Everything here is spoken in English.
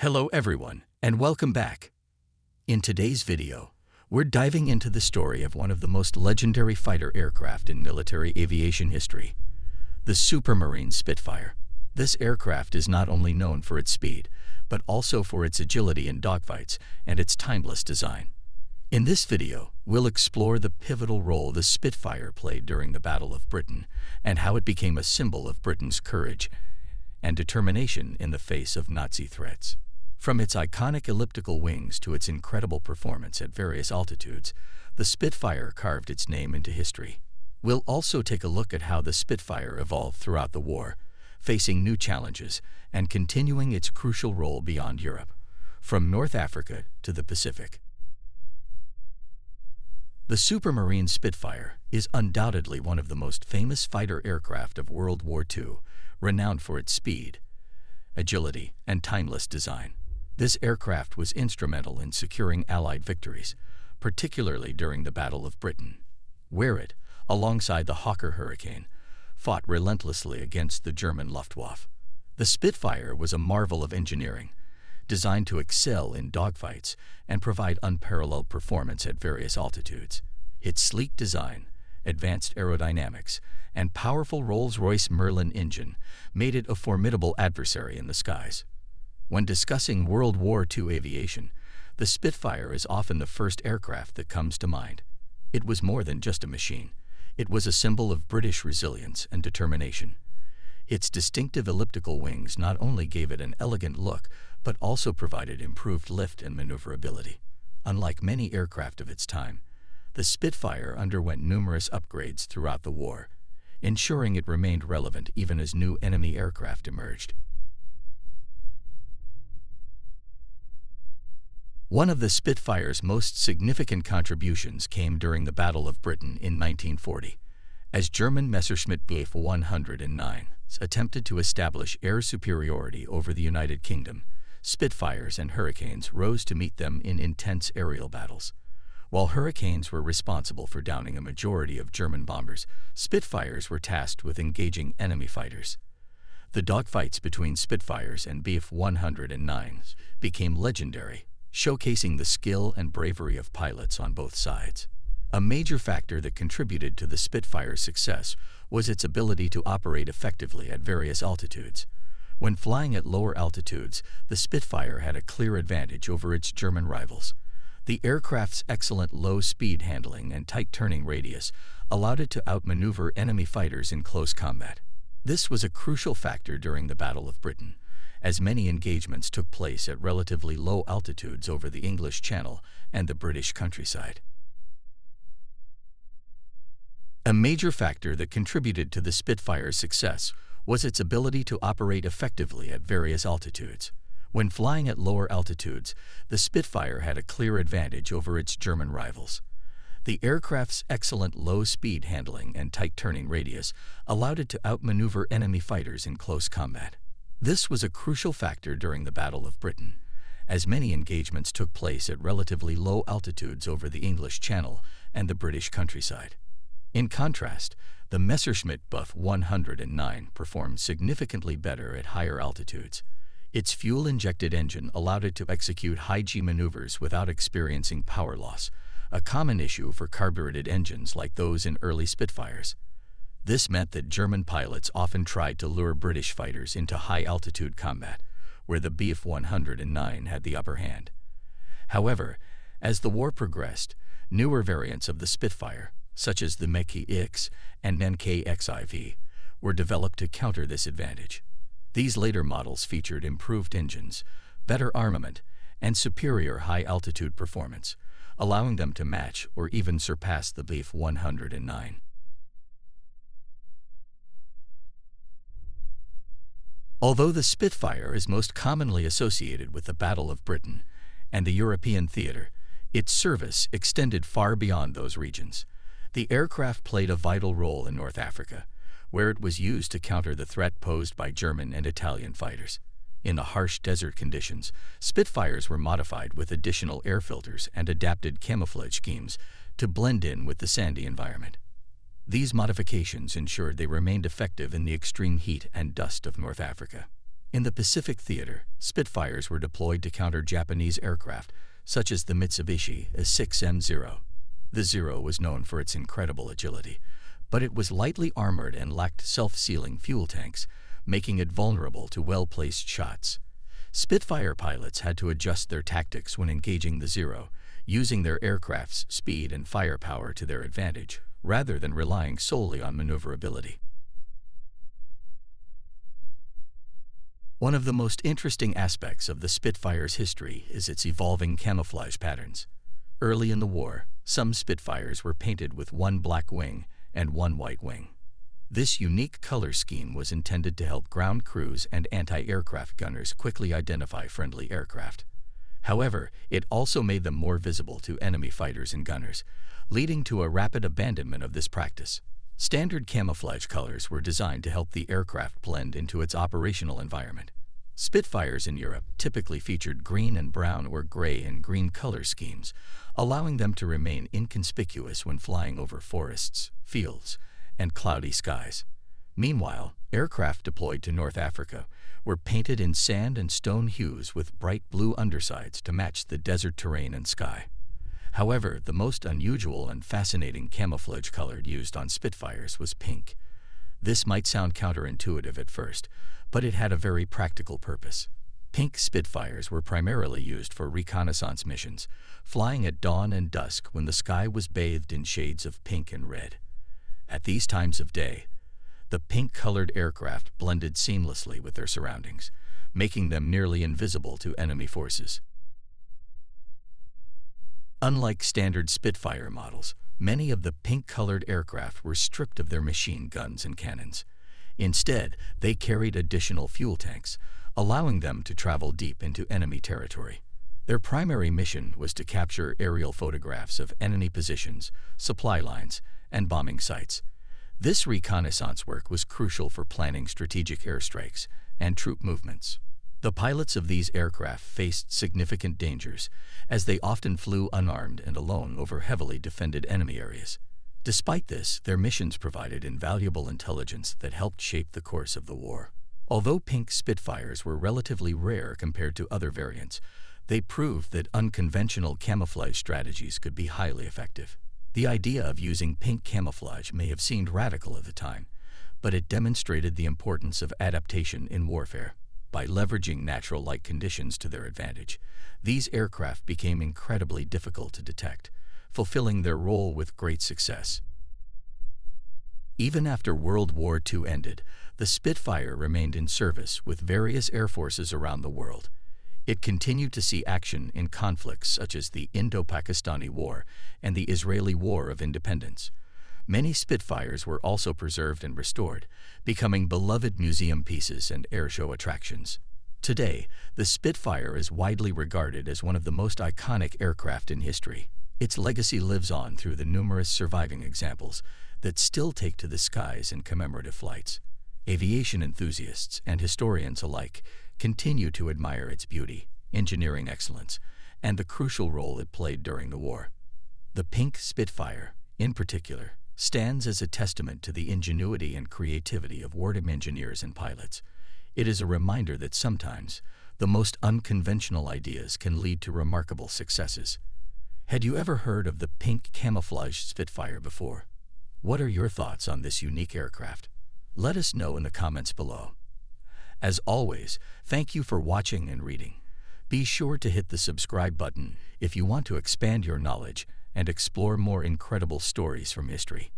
Hello everyone, and welcome back. In today's video, we're diving into the story of one of the most legendary fighter aircraft in military aviation history, the Supermarine Spitfire. This aircraft is not only known for its speed, but also for its agility in dogfights and its timeless design. In this video, we'll explore the pivotal role the Spitfire played during the Battle of Britain and how it became a symbol of Britain's courage and determination in the face of Nazi threats. From its iconic elliptical wings to its incredible performance at various altitudes, the Spitfire carved its name into history. We'll also take a look at how the Spitfire evolved throughout the war, facing new challenges and continuing its crucial role beyond Europe, from North Africa to the Pacific. The Supermarine Spitfire is undoubtedly one of the most famous fighter aircraft of World War II, renowned for its speed, agility, and timeless design. This aircraft was instrumental in securing Allied victories, particularly during the Battle of Britain, where it, alongside the Hawker Hurricane, fought relentlessly against the German Luftwaffe. The Spitfire was a marvel of engineering, designed to excel in dogfights and provide unparalleled performance at various altitudes. Its sleek design, advanced aerodynamics, and powerful Rolls-Royce Merlin engine made it a formidable adversary in the skies. When discussing World War II aviation, the Spitfire is often the first aircraft that comes to mind. It was more than just a machine. It was a symbol of British resilience and determination. Its distinctive elliptical wings not only gave it an elegant look, but also provided improved lift and maneuverability. Unlike many aircraft of its time, the Spitfire underwent numerous upgrades throughout the war, ensuring it remained relevant even as new enemy aircraft emerged. One of the Spitfire's most significant contributions came during the Battle of Britain in 1940, as German Messerschmitt Bf 109 attempted to establish air superiority over the United Kingdom. Spitfires and Hurricanes rose to meet them in intense aerial battles. While Hurricanes were responsible for downing a majority of German bombers, Spitfires were tasked with engaging enemy fighters. The dogfights between Spitfires and Bf 109s became legendary, showcasing the skill and bravery of pilots on both sides. A major factor that contributed to the Spitfire's success was its ability to operate effectively at various altitudes. When flying at lower altitudes, the Spitfire had a clear advantage over its German rivals. The aircraft's excellent low-speed handling and tight turning radius allowed it to outmaneuver enemy fighters in close combat. This was a crucial factor during the Battle of Britain, as many engagements took place at relatively low altitudes over the English Channel and the British countryside. A major factor that contributed to the Spitfire's success was its ability to operate effectively at various altitudes. When flying at lower altitudes, the Spitfire had a clear advantage over its German rivals. The aircraft's excellent low-speed handling and tight turning radius allowed it to outmaneuver enemy fighters in close combat. This was a crucial factor during the Battle of Britain, as many engagements took place at relatively low altitudes over the English Channel and the British countryside. In contrast, the Messerschmitt Bf 109 performed significantly better at higher altitudes. Its fuel-injected engine allowed it to execute high-G maneuvers without experiencing power loss, a common issue for carbureted engines like those in early Spitfires. This meant that German pilots often tried to lure British fighters into high-altitude combat, where the Bf 109 had the upper hand. However, as the war progressed, newer variants of the Spitfire, such as the Mk-X and Mk-XIV, were developed to counter this advantage. These later models featured improved engines, better armament, and superior high-altitude performance, allowing them to match or even surpass the Bf 109. Although the Spitfire is most commonly associated with the Battle of Britain and the European theater, its service extended far beyond those regions. The aircraft played a vital role in North Africa, where it was used to counter the threat posed by German and Italian fighters. In the harsh desert conditions, Spitfires were modified with additional air filters and adapted camouflage schemes to blend in with the sandy environment. These modifications ensured they remained effective in the extreme heat and dust of North Africa. In the Pacific theater, Spitfires were deployed to counter Japanese aircraft, such as the Mitsubishi A6M0. The Zero was known for its incredible agility, but it was lightly armored and lacked self-sealing fuel tanks, making it vulnerable to well-placed shots. Spitfire pilots had to adjust their tactics when engaging the Zero, using their aircraft's speed and firepower to their advantage, rather than relying solely on maneuverability. One of the most interesting aspects of the Spitfire's history is its evolving camouflage patterns. Early in the war, some Spitfires were painted with one black wing and one white wing. This unique color scheme was intended to help ground crews and anti-aircraft gunners quickly identify friendly aircraft. However, it also made them more visible to enemy fighters and gunners, leading to a rapid abandonment of this practice. Standard camouflage colors were designed to help the aircraft blend into its operational environment. Spitfires in Europe typically featured green and brown or gray and green color schemes, allowing them to remain inconspicuous when flying over forests, fields, and cloudy skies. Meanwhile, aircraft deployed to North Africa were painted in sand and stone hues with bright blue undersides to match the desert terrain and sky. However, the most unusual and fascinating camouflage color used on Spitfires was pink. This might sound counterintuitive at first, but it had a very practical purpose. Pink Spitfires were primarily used for reconnaissance missions, flying at dawn and dusk when the sky was bathed in shades of pink and red. At these times of day, the pink-colored aircraft blended seamlessly with their surroundings, making them nearly invisible to enemy forces. Unlike standard Spitfire models, many of the pink-colored aircraft were stripped of their machine guns and cannons. Instead, they carried additional fuel tanks, allowing them to travel deep into enemy territory. Their primary mission was to capture aerial photographs of enemy positions, supply lines, and bombing sites. This reconnaissance work was crucial for planning strategic airstrikes and troop movements. The pilots of these aircraft faced significant dangers, as they often flew unarmed and alone over heavily defended enemy areas. Despite this, their missions provided invaluable intelligence that helped shape the course of the war. Although pink Spitfires were relatively rare compared to other variants, they proved that unconventional camouflage strategies could be highly effective. The idea of using pink camouflage may have seemed radical at the time, but it demonstrated the importance of adaptation in warfare. By leveraging natural light conditions to their advantage, these aircraft became incredibly difficult to detect, fulfilling their role with great success. Even after World War II ended, the Spitfire remained in service with various air forces around the world. It continued to see action in conflicts such as the Indo-Pakistani War and the Israeli War of Independence. Many Spitfires were also preserved and restored, becoming beloved museum pieces and airshow attractions. Today, the Spitfire is widely regarded as one of the most iconic aircraft in history. Its legacy lives on through the numerous surviving examples that still take to the skies in commemorative flights. Aviation enthusiasts and historians alike continue to admire its beauty, engineering excellence, and the crucial role it played during the war. The pink Spitfire, in particular, stands as a testament to the ingenuity and creativity of wartime engineers and pilots. It is a reminder that sometimes the most unconventional ideas can lead to remarkable successes. Had you ever heard of the pink camouflage Spitfire before? What are your thoughts on this unique aircraft? Let us know in the comments below. As always, thank you for watching and reading. Be sure to hit the subscribe button if you want to expand your knowledge and explore more incredible stories from history.